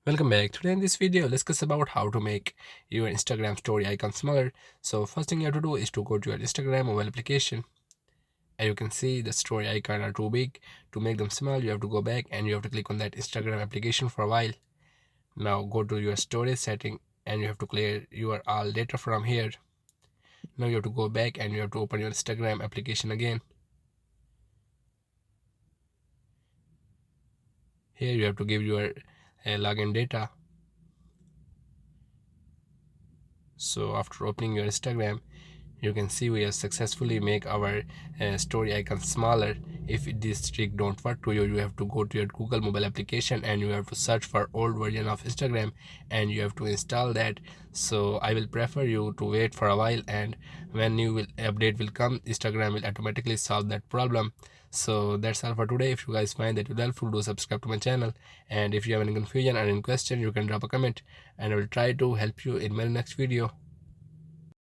Welcome back. Today in this video, let's discuss about how to make your Instagram story icon smaller. So first thing you have to do is to go to your Instagram mobile application. And you can see the story icon are too big. To make them small, you have to go back and you have to click on that Instagram application for a while. Now go to your storage setting and you have to clear your all data from here. Now you have to go back and you have to open your Instagram application again. Here you have to give your login data. So after opening your Instagram, you can see we have successfully make our story icon smaller. If this trick don't work to you, you have to go to your Google mobile application and you have to search for old version of Instagram and you have to install that. So I will prefer you to wait for a while, and when new update will come, Instagram will automatically solve that problem. So that's all for today. If you guys find that helpful, do subscribe to my channel, and if you have any confusion or any question, you can drop a comment and I will try to help you in my next video.